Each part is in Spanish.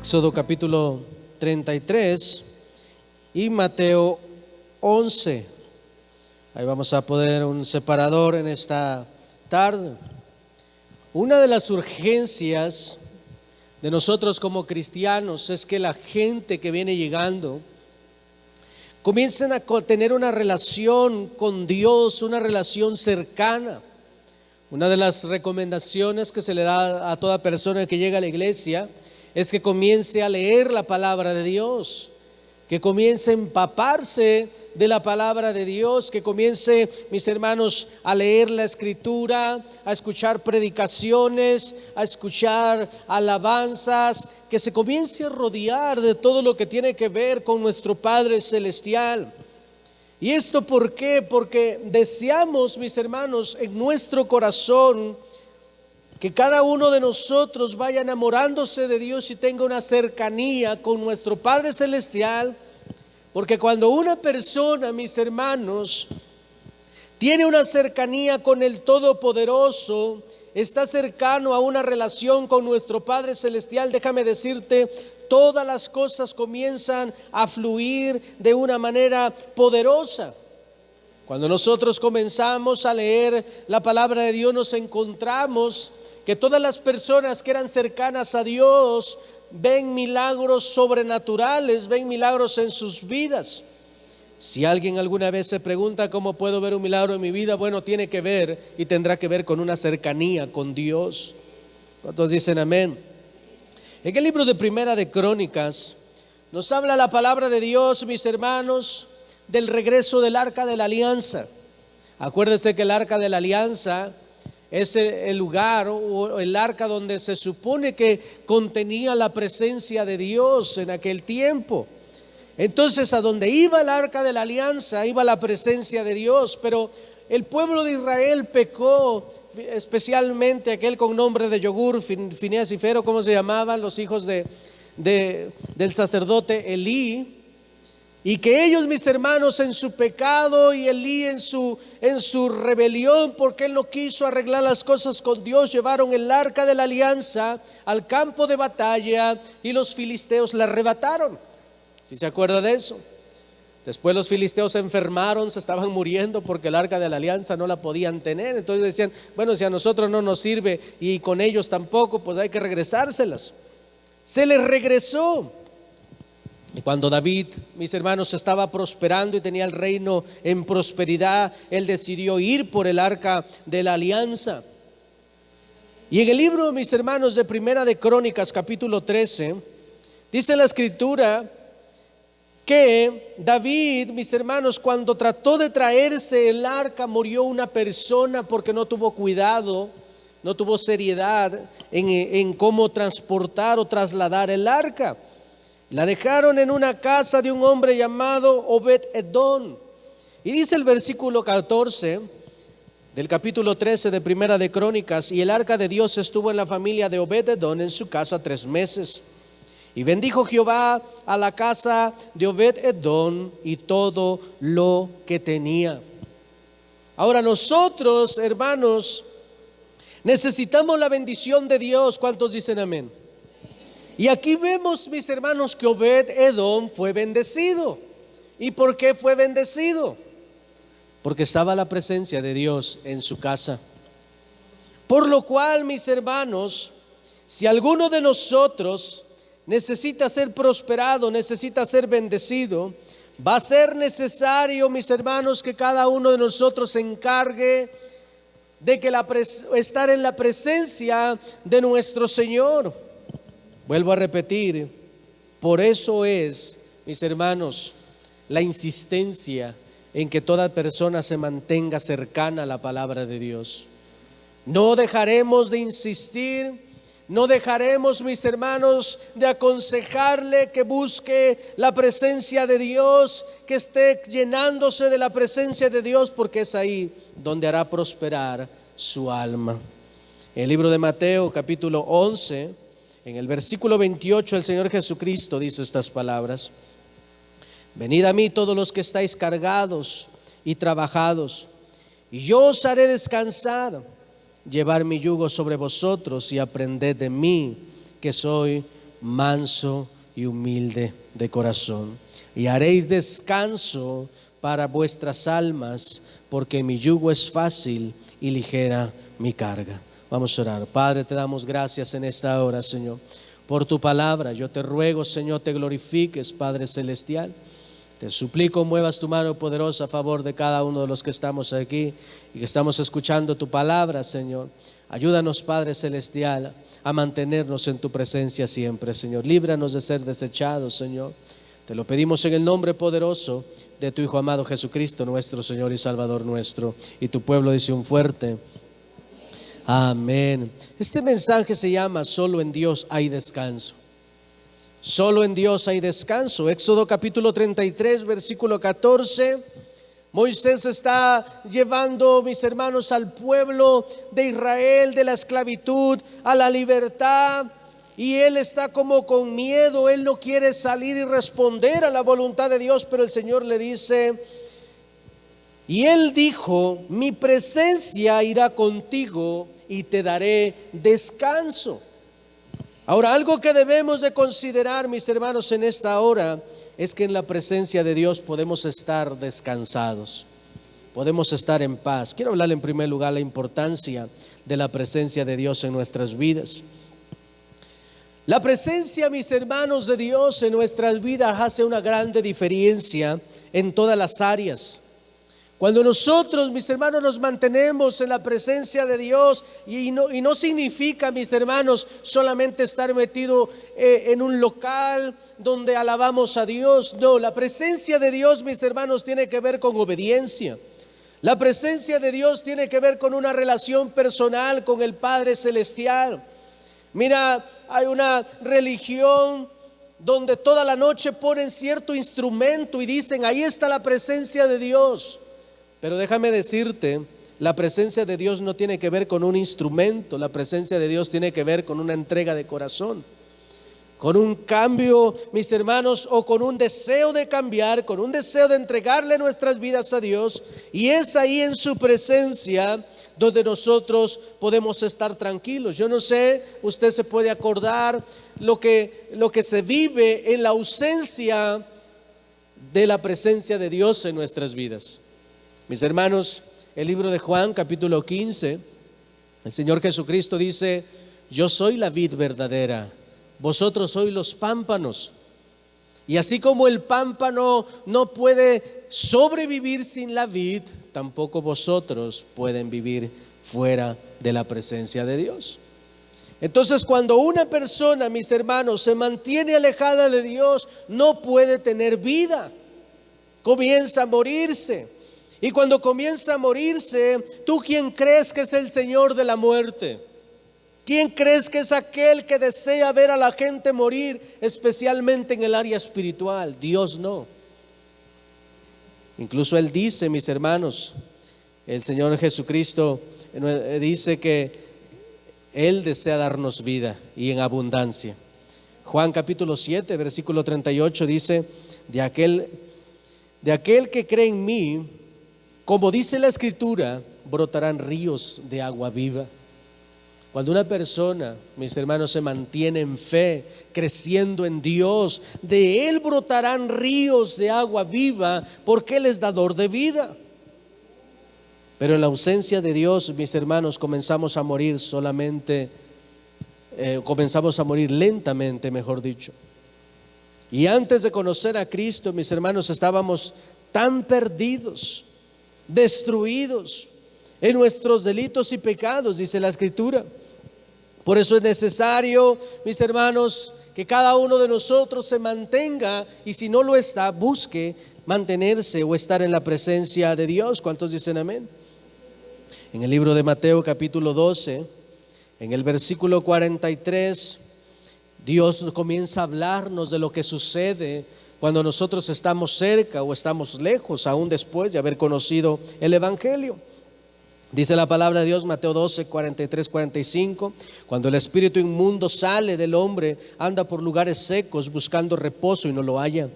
Éxodo capítulo 33 y Mateo 11. Ahí vamos a poner un separador en esta tarde. Una de las urgencias de nosotros como cristianos es que la gente que viene llegando comiencen a tener una relación con Dios, una relación cercana. Una de las recomendaciones que se le da a toda persona que llega a la iglesia es que comience a leer la palabra de Dios, que comience a empaparse de la palabra de Dios, que comience, mis hermanos, a leer la Escritura, a escuchar predicaciones, a escuchar alabanzas, que se comience a rodear de todo lo que tiene que ver con nuestro Padre Celestial. ¿Y esto por qué? Porque deseamos, mis hermanos, en nuestro corazón que cada uno de nosotros vaya enamorándose de Dios y tenga una cercanía con nuestro Padre Celestial. Porque cuando una persona, mis hermanos, tiene una cercanía con el Todopoderoso, está cercano a una relación con nuestro Padre Celestial, déjame decirte, todas las cosas comienzan a fluir de una manera poderosa. Cuando nosotros comenzamos a leer la palabra de Dios, nos encontramos que todas las personas que eran cercanas a Dios ven milagros sobrenaturales, ven milagros en sus vidas. Si alguien alguna vez se pregunta cómo puedo ver un milagro en mi vida, bueno, tiene que ver y tendrá que ver con una cercanía con Dios. ¿Cuántos dicen amén? En el libro de Primera de Crónicas nos habla la palabra de Dios, mis hermanos, del regreso del Arca de la Alianza. Acuérdense que el Arca de la Alianza es el lugar o el arca donde se supone que contenía la presencia de Dios en aquel tiempo. Entonces, a donde iba el arca de la alianza, iba la presencia de Dios, pero el pueblo de Israel pecó, especialmente aquel con nombre de Yogur, Fineas y Fero, ¿cómo se llamaban? Los hijos del sacerdote Elí. Y que ellos, mis hermanos, en su pecado y Elí en su rebelión, porque él no quiso arreglar las cosas con Dios, llevaron el arca de la alianza al campo de batalla y los filisteos la arrebataron. ¿Sí se acuerda de eso? Después los filisteos se enfermaron, se estaban muriendo porque el arca de la alianza no la podían tener. Entonces decían, bueno, si a nosotros no nos sirve y con ellos tampoco, pues hay que regresárselas. Se les regresó. Y cuando David, mis hermanos, estaba prosperando y tenía el reino en prosperidad, él decidió ir por el arca de la alianza. Y en el libro, mis hermanos, de Primera de Crónicas, capítulo 13, dice la Escritura que David, mis hermanos, cuando trató de traerse el arca, murió una persona porque no tuvo cuidado, no tuvo seriedad en cómo transportar o trasladar el arca. La dejaron en una casa de un hombre llamado Obed-Edom. Y dice el versículo 14 del capítulo 13 de Primera de Crónicas: y el arca de Dios estuvo en la familia de Obed-Edom en su casa 3 meses. Y bendijo Jehová a la casa de Obed-Edom y todo lo que tenía. Ahora nosotros, hermanos, necesitamos la bendición de Dios. ¿Cuántos dicen amén? Y aquí vemos, mis hermanos, que Obed-Edom fue bendecido. ¿Y por qué fue bendecido? Porque estaba la presencia de Dios en su casa. Por lo cual, mis hermanos, si alguno de nosotros necesita ser prosperado, necesita ser bendecido, va a ser necesario, mis hermanos, que cada uno de nosotros se encargue de que estar en la presencia de nuestro Señor. Vuelvo a repetir, por eso es, mis hermanos, la insistencia en que toda persona se mantenga cercana a la palabra de Dios. No dejaremos de insistir, no dejaremos, mis hermanos, de aconsejarle que busque la presencia de Dios, que esté llenándose de la presencia de Dios, porque es ahí donde hará prosperar su alma. En el libro de Mateo, capítulo 11, en el versículo 28, el Señor Jesucristo dice estas palabras: venid a mí todos los que estáis cargados y trabajados, y yo os haré descansar. Llevar mi yugo sobre vosotros y aprended de mí, que soy manso y humilde de corazón, y haréis descanso para vuestras almas, porque mi yugo es fácil y ligera mi carga. Vamos a orar. Padre, te damos gracias en esta hora, Señor, por tu palabra. Yo te ruego, Señor, te glorifiques, Padre celestial. Te suplico, muevas tu mano poderosa a favor de cada uno de los que estamos aquí y que estamos escuchando tu palabra, Señor. Ayúdanos, Padre celestial, a mantenernos en tu presencia siempre, Señor. Líbranos de ser desechados, Señor. Te lo pedimos en el nombre poderoso de tu Hijo amado Jesucristo, nuestro Señor y Salvador nuestro. Y tu pueblo dice un fuerte amén. Este mensaje se llama Solo en Dios hay descanso. Solo en Dios hay descanso. Éxodo capítulo 33, versículo 14. Moisés está llevando, mis hermanos, al pueblo de Israel de la esclavitud a la libertad. Y él está como con miedo, él no quiere salir y responder a la voluntad de Dios, pero el Señor le dice, y él dijo, mi presencia irá contigo y te daré descanso. Ahora, algo que debemos de considerar, mis hermanos, en esta hora, es que en la presencia de Dios podemos estar descansados, podemos estar en paz. Quiero hablar en primer lugar la importancia de la presencia de Dios en nuestras vidas. La presencia, mis hermanos, de Dios en nuestras vidas hace una grande diferencia en todas las áreas. Cuando nosotros, mis hermanos, nos mantenemos en la presencia de Dios, y no significa, mis hermanos, solamente estar metido en un local donde alabamos a Dios. No, la presencia de Dios, mis hermanos, tiene que ver con obediencia. La presencia de Dios tiene que ver con una relación personal con el Padre Celestial. Mira, hay una religión donde toda la noche ponen cierto instrumento y dicen, ahí está la presencia de Dios. Pero déjame decirte, la presencia de Dios no tiene que ver con un instrumento, la presencia de Dios tiene que ver con una entrega de corazón, con un cambio, mis hermanos, o con un deseo de cambiar, con un deseo de entregarle nuestras vidas a Dios. Y es ahí en su presencia donde nosotros podemos estar tranquilos. Yo no sé, usted se puede acordar lo que se vive en la ausencia de la presencia de Dios en nuestras vidas. Mis hermanos, el libro de Juan, capítulo 15, el Señor Jesucristo dice, yo soy la vid verdadera, vosotros sois los pámpanos. Y así como el pámpano no puede sobrevivir sin la vid, tampoco vosotros pueden vivir fuera de la presencia de Dios. Entonces, cuando una persona, mis hermanos, se mantiene alejada de Dios, no puede tener vida, comienza a morirse. Y cuando comienza a morirse, ¿tú quién crees que es el Señor de la muerte? ¿Quién crees que es aquel que desea ver a la gente morir, especialmente en el área espiritual? Dios no. Incluso Él dice, mis hermanos, el Señor Jesucristo dice que Él desea darnos vida y en abundancia. Juan capítulo 7, versículo 38 dice, de aquel que cree en mí, como dice la Escritura, brotarán ríos de agua viva. Cuando una persona, mis hermanos, se mantiene en fe, creciendo en Dios, de él brotarán ríos de agua viva, porque Él es dador de vida. Pero en la ausencia de Dios, mis hermanos, comenzamos a morir lentamente, mejor dicho. Y antes de conocer a Cristo, mis hermanos, estábamos tan perdidos, destruidos en nuestros delitos y pecados, dice la Escritura. Por eso es necesario, mis hermanos, que cada uno de nosotros se mantenga, y si no lo está, busque mantenerse o estar en la presencia de Dios. ¿Cuántos dicen amén? En el libro de Mateo capítulo 12, en el versículo 43, Dios comienza a hablarnos de lo que sucede cuando nosotros estamos cerca o estamos lejos, aún después de haber conocido el Evangelio. Dice la palabra de Dios, Mateo 12, 43, 45, cuando el espíritu inmundo sale del hombre, anda por lugares secos buscando reposo y no lo halla.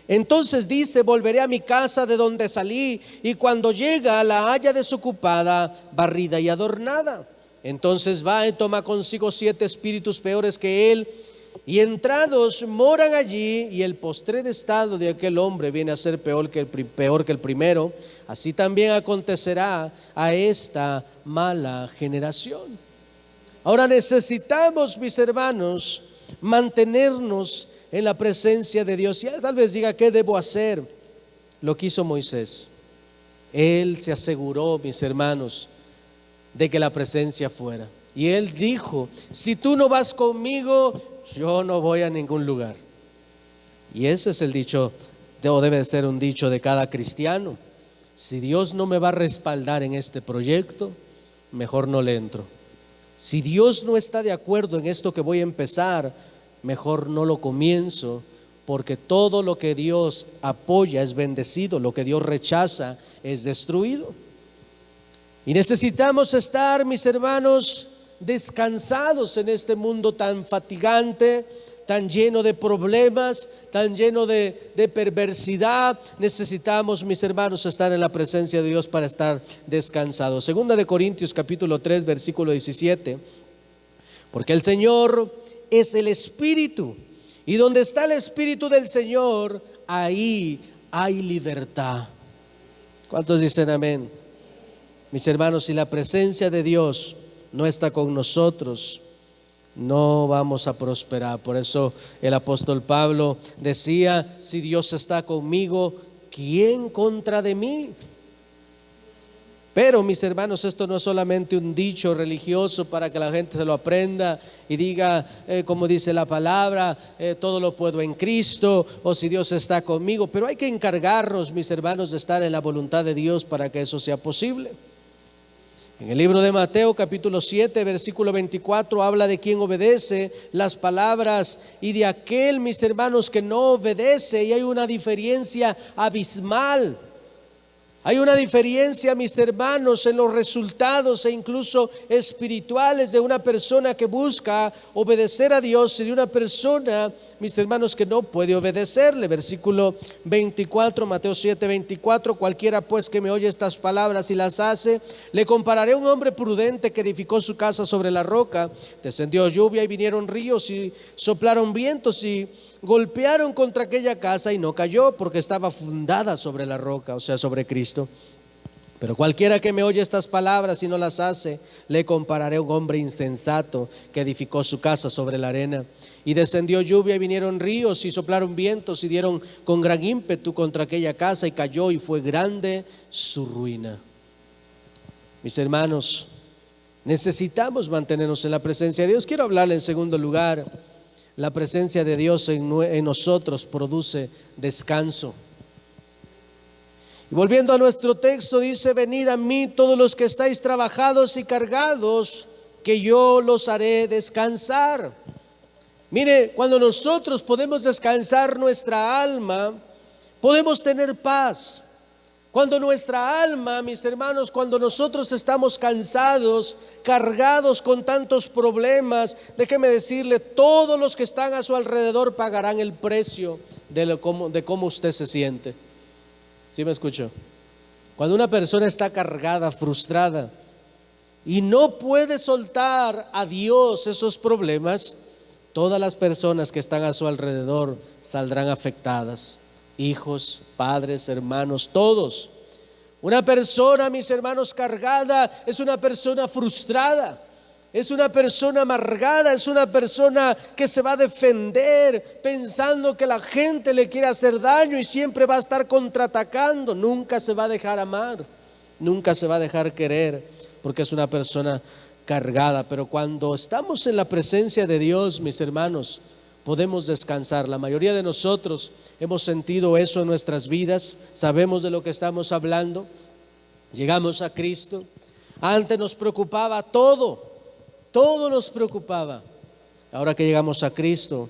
Entonces dice, volveré a mi casa de donde salí, y cuando llega la halla desocupada, barrida y adornada. Entonces va y toma consigo 7 espíritus peores que él, y entrados moran allí, y el postrer estado de aquel hombre viene a ser peor que el primero. Así también acontecerá a esta mala generación. Ahora necesitamos, mis hermanos, mantenernos en la presencia de Dios. Y tal vez diga, ¿qué debo hacer? Lo que hizo Moisés. Él se aseguró, mis hermanos, de que la presencia fuera. Y él dijo, si tú no vas conmigo, yo no voy a ningún lugar. Y ese es el dicho, o debe de ser un dicho de cada cristiano. Si Dios no me va a respaldar en este proyecto, mejor no le entro. Si Dios no está de acuerdo en esto que voy a empezar, mejor no lo comienzo, porque todo lo que Dios apoya es bendecido, lo que Dios rechaza es destruido. Y necesitamos estar, mis hermanos, descansados en este mundo tan fatigante, tan lleno de problemas, tan lleno de perversidad. Necesitamos, mis hermanos, estar en la presencia de Dios para estar descansados. Segunda de Corintios capítulo 3 versículo 17, porque el Señor es el Espíritu, y donde está el Espíritu del Señor, ahí hay libertad. ¿Cuántos dicen amén? Mis hermanos, si la presencia de Dios no está con nosotros, no vamos a prosperar. Por eso el apóstol Pablo decía, si Dios está conmigo, ¿quién contra de mí? Pero, mis hermanos, esto no es solamente un dicho religioso para que la gente se lo aprenda y diga, como dice la palabra, todo lo puedo en Cristo, o si Dios está conmigo. Pero hay que encargarnos, mis hermanos, de estar en la voluntad de Dios para que eso sea posible. En el libro de Mateo capítulo 7 versículo 24 habla de quien obedece las palabras y de aquel, mis hermanos, que no obedece, y hay una diferencia abismal. Hay una diferencia, mis hermanos, en los resultados e incluso espirituales de una persona que busca obedecer a Dios y de una persona, mis hermanos, que no puede obedecerle. Versículo 24, Mateo 7, 24, cualquiera pues que me oye estas palabras y las hace, le compararé a un hombre prudente que edificó su casa sobre la roca. Descendió lluvia y vinieron ríos y soplaron vientos y golpearon contra aquella casa y no cayó, porque estaba fundada sobre la roca, o sea, sobre Cristo. Pero cualquiera que me oye estas palabras y no las hace, le compararé a un hombre insensato que edificó su casa sobre la arena. Y descendió lluvia y vinieron ríos y soplaron vientos y dieron con gran ímpetu contra aquella casa y cayó, y fue grande su ruina. Mis hermanos, necesitamos mantenernos en la presencia de Dios. Quiero hablarle en segundo lugar. La presencia de Dios en nosotros produce descanso. Y volviendo a nuestro texto, dice, venid a mí todos los que estáis trabajados y cargados, que yo los haré descansar. Mire, cuando nosotros podemos descansar nuestra alma, podemos tener paz. Cuando nuestra alma, mis hermanos, cuando nosotros estamos cansados, cargados con tantos problemas, déjeme decirle, todos los que están a su alrededor pagarán el precio de cómo usted se siente. ¿Sí me escuchó? Cuando una persona está cargada, frustrada y no puede soltar a Dios esos problemas, todas las personas que están a su alrededor saldrán afectadas. Hijos, padres, hermanos, todos. Una persona, mis hermanos, cargada es una persona frustrada, es una persona amargada, es una persona que se va a defender pensando que la gente le quiere hacer daño y siempre va a estar contraatacando. Nunca se va a dejar amar, nunca se va a dejar querer, porque es una persona cargada. Pero cuando estamos en la presencia de Dios, mis hermanos, podemos descansar. La mayoría de nosotros hemos sentido eso en nuestras vidas, sabemos de lo que estamos hablando. Llegamos a Cristo, antes nos preocupaba todo nos preocupaba. Ahora que llegamos a Cristo,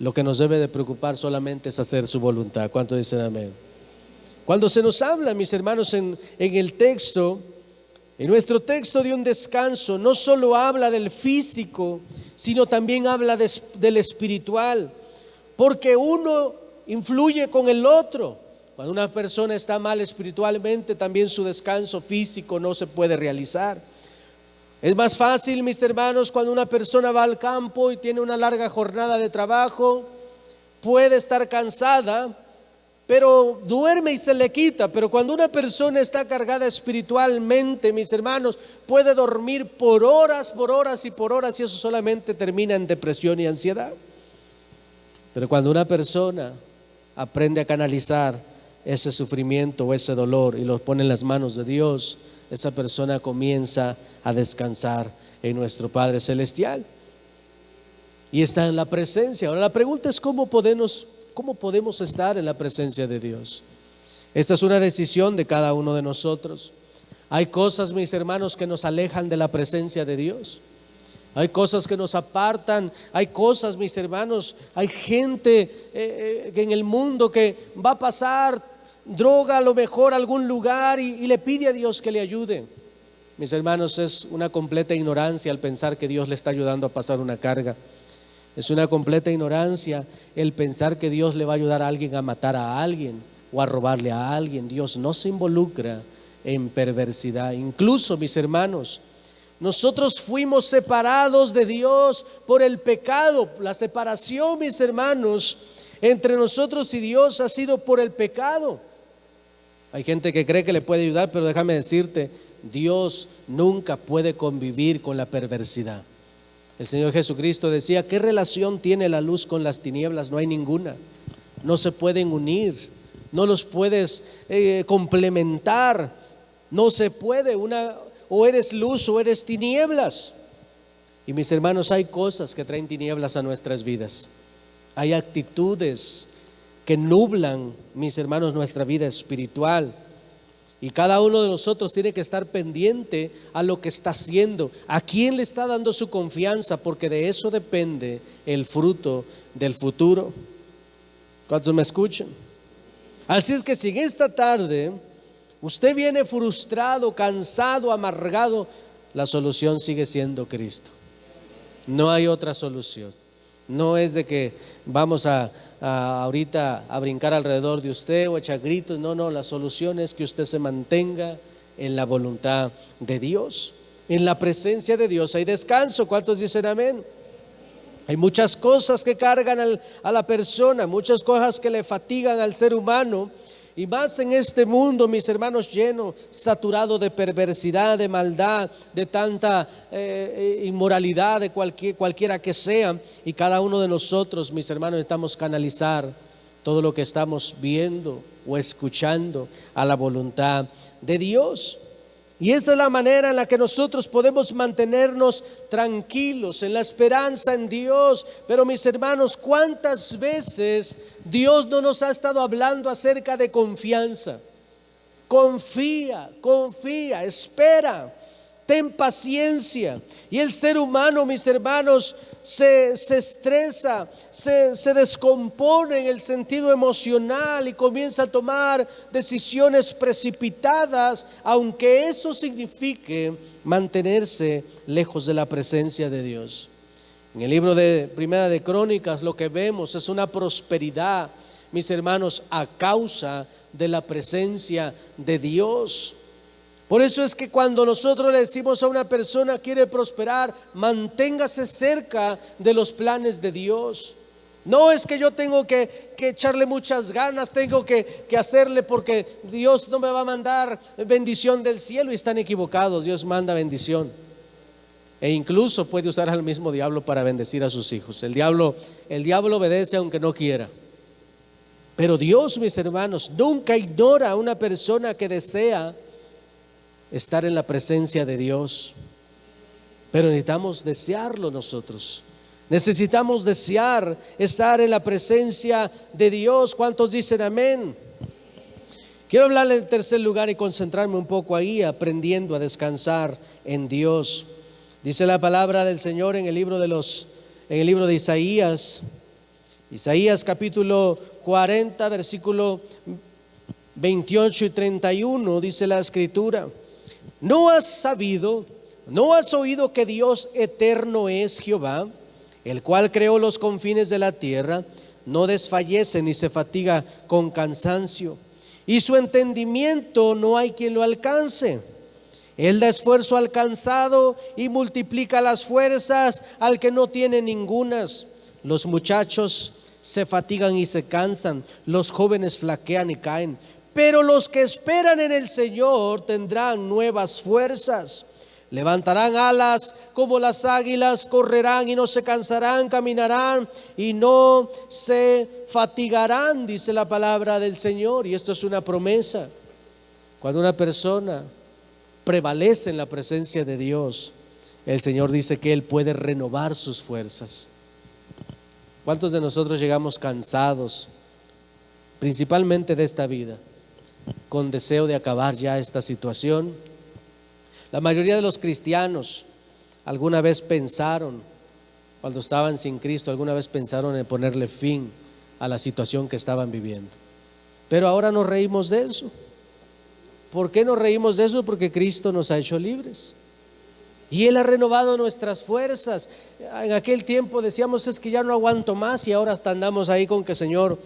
lo que nos debe de preocupar solamente es hacer su voluntad. ¿Cuántos dicen amén? Cuando se nos habla, mis hermanos, en el texto, en nuestro texto de un descanso, no solo habla del físico, sino también habla del espiritual, porque uno influye con el otro. Cuando una persona está mal espiritualmente, también su descanso físico no se puede realizar. Es más fácil, mis hermanos, cuando una persona va al campo y tiene una larga jornada de trabajo, puede estar cansada, pero duerme y se le quita. Pero cuando una persona está cargada espiritualmente, mis hermanos, puede dormir por horas y por horas, y eso solamente termina en depresión y ansiedad. Pero cuando una persona aprende a canalizar ese sufrimiento o ese dolor y lo pone en las manos de Dios, esa persona comienza a descansar en nuestro Padre Celestial y está en la presencia. Ahora la pregunta es ¿cómo podemos estar en la presencia de Dios? Esta es una decisión de cada uno de nosotros. Hay cosas, mis hermanos, que nos alejan de la presencia de Dios. Hay cosas que nos apartan, hay cosas, mis hermanos, hay gente en el mundo que va a pasar droga a lo mejor a algún lugar y le pide a Dios que le ayude. Mis hermanos, es una completa ignorancia al pensar que Dios le está ayudando a pasar una carga. Es una completa ignorancia el pensar que Dios le va a ayudar a alguien a matar a alguien o a robarle a alguien. Dios no se involucra en perversidad. Incluso, mis hermanos, nosotros fuimos separados de Dios por el pecado. La separación, mis hermanos, entre nosotros y Dios ha sido por el pecado. Hay gente que cree que le puede ayudar, pero déjame decirte, Dios nunca puede convivir con la perversidad. El Señor Jesucristo decía, ¿qué relación tiene la luz con las tinieblas? No hay ninguna. No se pueden unir, no los puedes complementar. No se puede, o eres luz o eres tinieblas. Y mis hermanos, hay cosas que traen tinieblas a nuestras vidas. Hay actitudes que nublan, mis hermanos, nuestra vida espiritual. Y cada uno de nosotros tiene que estar pendiente a lo que está haciendo, a quién le está dando su confianza, porque de eso depende el fruto del futuro. ¿Cuántos me escuchan? Así es que si en esta tarde usted viene frustrado, cansado, amargado, la solución sigue siendo Cristo. No hay otra solución. No es de que vamos ahorita a brincar alrededor de usted o echar gritos. No, la solución es que usted se mantenga en la voluntad de Dios. En la presencia de Dios hay descanso. ¿Cuántos dicen amén? Hay muchas cosas que cargan a la persona, muchas cosas que le fatigan al ser humano. Y más en este mundo, mis hermanos, lleno, saturado de perversidad, de maldad, de tanta inmoralidad, de cualquiera que sea. Y cada uno de nosotros, mis hermanos, necesitamos canalizar todo lo que estamos viendo o escuchando a la voluntad de Dios. Y esta es la manera en la que nosotros podemos mantenernos tranquilos, en la esperanza en Dios. Pero mis hermanos, ¿cuántas veces Dios no nos ha estado hablando acerca de confianza? Confía, espera, ten paciencia. Y el ser humano, mis hermanos, se estresa, se descompone en el sentido emocional y comienza a tomar decisiones precipitadas, aunque eso signifique mantenerse lejos de la presencia de Dios. En el libro de Primera de Crónicas lo que vemos es una prosperidad, mis hermanos, a causa de la presencia de Dios. Por eso es que cuando nosotros le decimos a una persona quiere prosperar, manténgase cerca de los planes de Dios. No es que yo tengo que echarle muchas ganas, tengo que hacerle porque Dios no me va a mandar bendición del cielo, y están equivocados. Dios manda bendición e incluso puede usar al mismo diablo para bendecir a sus hijos. El diablo obedece aunque no quiera. Pero Dios, mis hermanos, nunca ignora a una persona que desea estar en la presencia de Dios. Pero necesitamos desearlo nosotros. Necesitamos desear estar en la presencia de Dios. ¿Cuántos dicen amén? Quiero hablarle en tercer lugar y concentrarme un poco ahí, aprendiendo a descansar en Dios. Dice la palabra del Señor en el libro de Isaías capítulo 40, versículo 28 y 31, dice la Escritura: ¿No has oído que Dios eterno es Jehová, el cual creó los confines de la tierra? No desfallece ni se fatiga con cansancio, y su entendimiento no hay quien lo alcance. Él da esfuerzo al cansado y multiplica las fuerzas al que no tiene ningunas. Los muchachos se fatigan y se cansan, los jóvenes flaquean y caen, pero los que esperan en el Señor tendrán nuevas fuerzas. Levantarán alas como las águilas, correrán y no se cansarán, caminarán y no se fatigarán, dice la palabra del Señor. Y esto es una promesa. Cuando una persona prevalece en la presencia de Dios, el Señor dice que Él puede renovar sus fuerzas. ¿Cuántos de nosotros llegamos cansados, principalmente de esta vida, con deseo de acabar ya esta situación? La mayoría de los cristianos alguna vez pensaron, cuando estaban sin Cristo, alguna vez pensaron en ponerle fin a la situación que estaban viviendo. Pero ahora nos reímos de eso. ¿Por qué nos reímos de eso? Porque Cristo nos ha hecho libres. Y Él ha renovado nuestras fuerzas. En aquel tiempo decíamos, es que ya no aguanto más, y ahora hasta andamos ahí con que, Señor,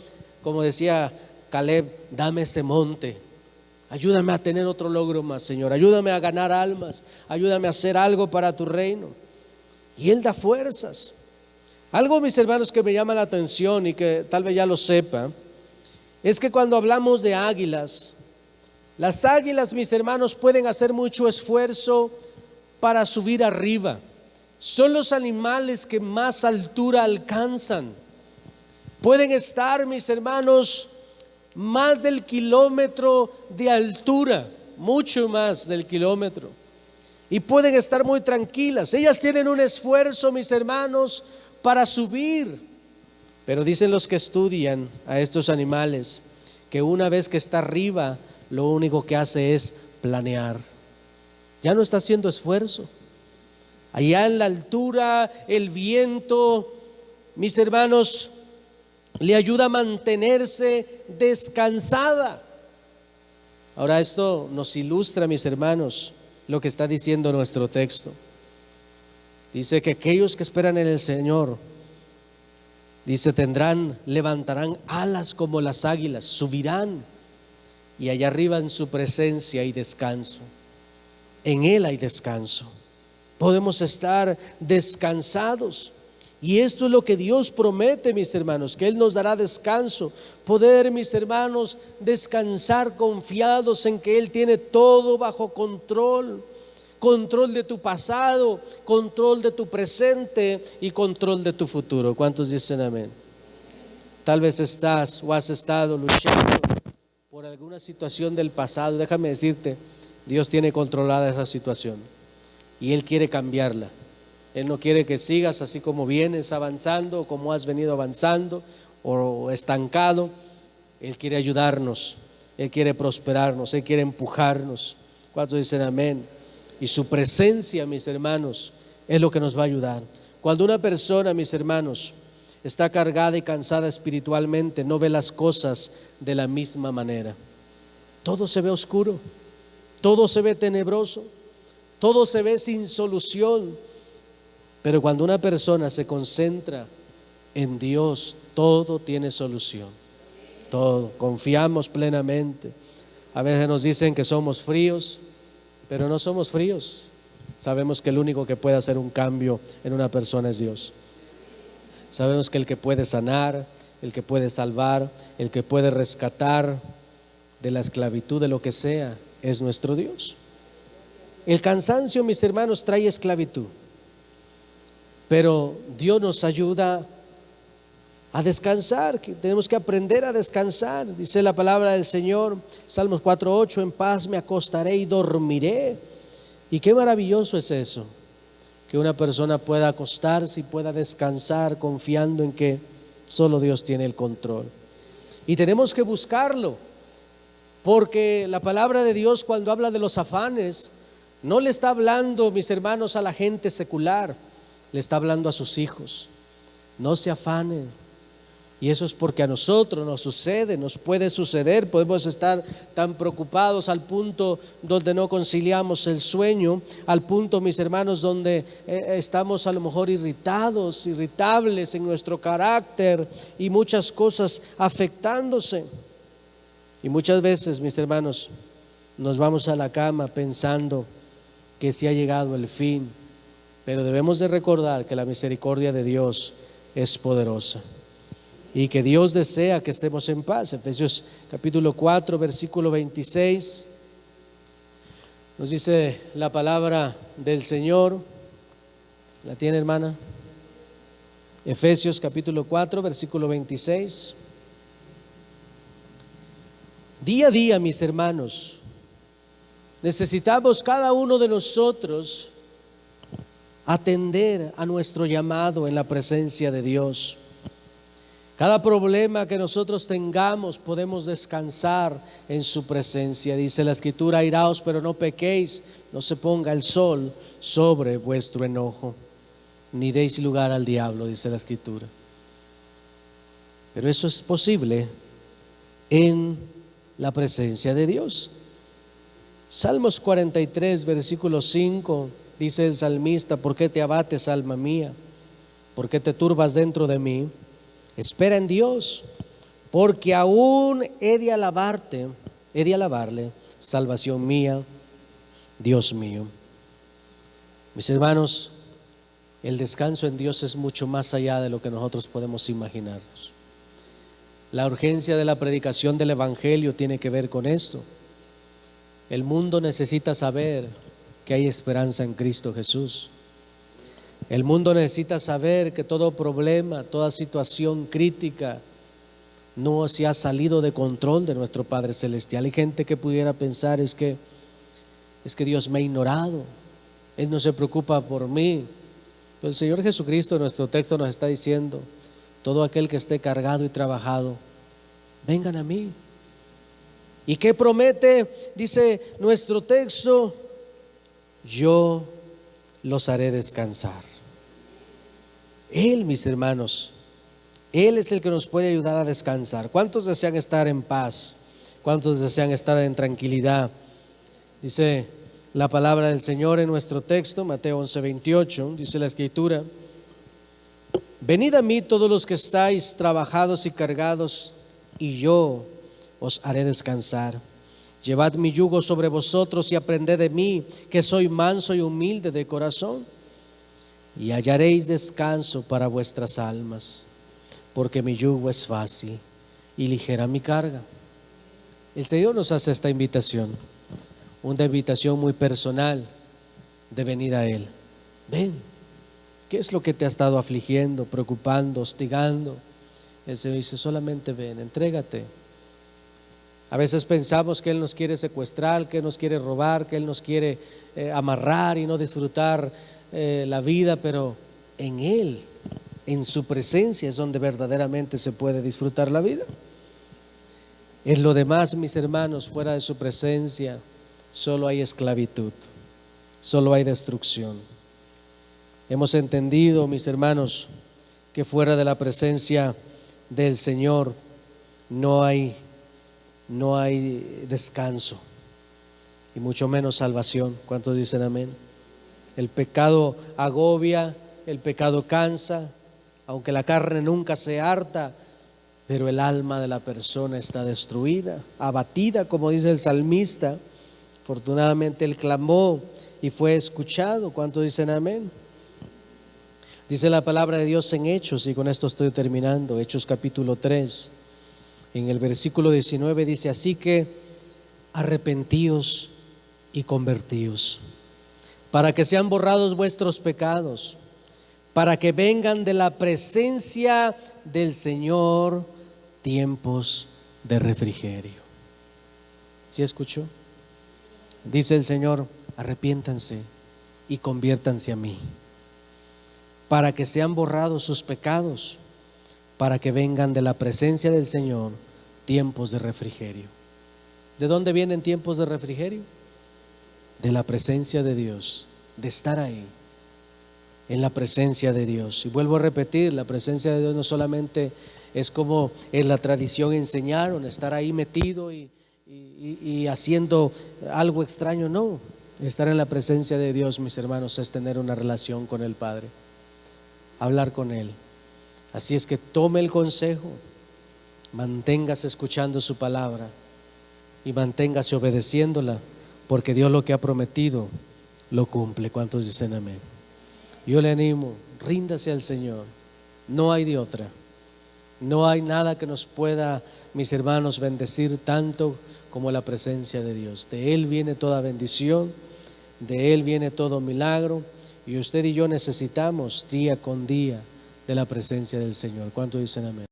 como decía Caleb, dame ese monte. Ayúdame a tener otro logro más, Señor. Ayúdame a ganar almas. Ayúdame a hacer algo para tu reino. Y Él da fuerzas. Algo, mis hermanos, que me llama la atención y que tal vez ya lo sepa, es que cuando hablamos de águilas, las águilas, mis hermanos, pueden hacer mucho esfuerzo para subir arriba. Son los animales que más altura alcanzan. Pueden estar, mis hermanos, más del kilómetro de altura, mucho más del kilómetro, y pueden estar muy tranquilas. Ellas tienen un esfuerzo, mis hermanos, para subir, pero dicen los que estudian a estos animales que una vez que está arriba, lo único que hace es planear. Ya no está haciendo esfuerzo. Allá en la altura, el viento, mis hermanos, le ayuda a mantenerse descansada. Ahora esto nos ilustra, mis hermanos, lo que está diciendo nuestro texto. Dice que aquellos que esperan en el Señor, dice, levantarán alas como las águilas, subirán, y allá arriba en su presencia hay descanso. En Él hay descanso. Podemos estar descansados. Y esto es lo que Dios promete, mis hermanos, que Él nos dará descanso. Poder, mis hermanos, descansar confiados en que Él tiene todo bajo control. Control de tu pasado, control de tu presente y control de tu futuro. ¿Cuántos dicen amén? Tal vez estás o has estado luchando por alguna situación del pasado. Déjame decirte, Dios tiene controlada esa situación y Él quiere cambiarla. Él no quiere que sigas así como vienes avanzando, como has venido avanzando o estancado. Él quiere ayudarnos, Él quiere prosperarnos, Él quiere empujarnos. ¿Cuántos dicen amén? Y su presencia, mis hermanos, es lo que nos va a ayudar. Cuando una persona, mis hermanos, está cargada y cansada espiritualmente, no ve las cosas de la misma manera. Todo se ve oscuro, todo se ve tenebroso, todo se ve sin solución. Pero cuando una persona se concentra en Dios, todo tiene solución. Todo, confiamos plenamente. A veces nos dicen que somos fríos, pero no somos fríos. Sabemos que el único que puede hacer un cambio en una persona es Dios. Sabemos que el que puede sanar, el que puede salvar, el que puede rescatar de la esclavitud, de lo que sea, es nuestro Dios. El cansancio, mis hermanos, trae esclavitud. Pero Dios nos ayuda a descansar, que tenemos que aprender a descansar. Dice la palabra del Señor, Salmos 4:8, en paz me acostaré y dormiré. Y qué maravilloso es eso, que una persona pueda acostarse y pueda descansar confiando en que solo Dios tiene el control. Y tenemos que buscarlo, porque la palabra de Dios, cuando habla de los afanes, no le está hablando, mis hermanos, a la gente secular, le está hablando a sus hijos. No se afanen. Y eso es porque a nosotros nos sucede, nos puede suceder. Podemos estar tan preocupados al punto donde no conciliamos el sueño, al punto, mis hermanos, donde estamos a lo mejor irritados, irritables en nuestro carácter y muchas cosas afectándose. Y muchas veces, mis hermanos, nos vamos a la cama pensando que sí ha llegado el fin, pero debemos de recordar que la misericordia de Dios es poderosa y que Dios desea que estemos en paz. Efesios capítulo 4, versículo 26, nos dice la palabra del Señor. ¿La tiene, hermana? Efesios capítulo 4, versículo 26. Día a día, mis hermanos, necesitamos cada uno de nosotros atender a nuestro llamado en la presencia de Dios. Cada problema que nosotros tengamos podemos descansar en su presencia. Dice la Escritura: airaos, pero no pequéis, no se ponga el sol sobre vuestro enojo, ni deis lugar al diablo, dice la Escritura. Pero eso es posible en la presencia de Dios. Salmos 43, versículo 5, dice el salmista: ¿por qué te abates, alma mía? ¿Por qué te turbas dentro de mí? Espera en Dios, porque aún he de alabarle, salvación mía, Dios mío. Mis hermanos, el descanso en Dios es mucho más allá de lo que nosotros podemos imaginarnos. La urgencia de la predicación del Evangelio tiene que ver con esto. El mundo necesita saber que hay esperanza en Cristo Jesús. El mundo necesita saber que todo problema, toda situación crítica no se ha salido de control de nuestro Padre Celestial. Hay gente que pudiera pensar: es que Dios me ha ignorado, Él no se preocupa por mí. Pero el Señor Jesucristo en nuestro texto nos está diciendo: todo aquel que esté cargado y trabajado, vengan a mí. ¿Y qué promete? Dice nuestro texto: yo los haré descansar. Él, mis hermanos, Él es el que nos puede ayudar a descansar. ¿Cuántos desean estar en paz? ¿Cuántos desean estar en tranquilidad? Dice la palabra del Señor en nuestro texto, Mateo 11:28, dice la Escritura: venid a mí todos los que estáis trabajados y cargados, y yo os haré descansar. Llevad mi yugo sobre vosotros y aprended de mí, que soy manso y humilde de corazón, y hallaréis descanso para vuestras almas, porque mi yugo es fácil y ligera mi carga. El Señor nos hace esta invitación, una invitación muy personal de venir a Él. Ven, ¿qué es lo que te ha estado afligiendo, preocupando, hostigando? El Señor dice: solamente ven, entrégate. A veces pensamos que Él nos quiere secuestrar, que Él nos quiere robar, que Él nos quiere amarrar y no disfrutar la vida, pero en Él, en su presencia, es donde verdaderamente se puede disfrutar la vida. En lo demás, mis hermanos, fuera de su presencia, solo hay esclavitud, solo hay destrucción. Hemos entendido, mis hermanos, que fuera de la presencia del Señor no hay descanso y mucho menos salvación. ¿Cuántos dicen amén? El pecado agobia, el pecado cansa, aunque la carne nunca se harta, pero el alma de la persona está destruida, abatida, como dice el salmista. Afortunadamente él clamó y fue escuchado. ¿Cuántos dicen amén? Dice la palabra de Dios en Hechos, y con esto estoy terminando, Hechos capítulo 3, en el versículo 19 dice: así que arrepentíos y convertíos, para que sean borrados vuestros pecados, para que vengan de la presencia del Señor tiempos de refrigerio. ¿Sí escuchó? Dice el Señor: arrepiéntanse y conviértanse a mí, para que sean borrados sus pecados, para que vengan de la presencia del Señor tiempos de refrigerio. ¿De dónde vienen tiempos de refrigerio? De la presencia de Dios, de estar ahí, en la presencia de Dios. Y vuelvo a repetir, la presencia de Dios no solamente es como en la tradición enseñaron, estar ahí metido y haciendo algo extraño. No, estar en la presencia de Dios, mis hermanos, es tener una relación con el Padre, hablar con Él. Así es que tome el consejo, manténgase escuchando su palabra y manténgase obedeciéndola, porque Dios lo que ha prometido lo cumple. ¿Cuántos dicen amén? Yo le animo, ríndase al Señor. No hay de otra. No hay nada que nos pueda, mis hermanos, bendecir tanto como la presencia de Dios. De Él viene toda bendición, de Él viene todo milagro, y usted y yo necesitamos día con día de la presencia del Señor. ¿Cuántos dicen amén?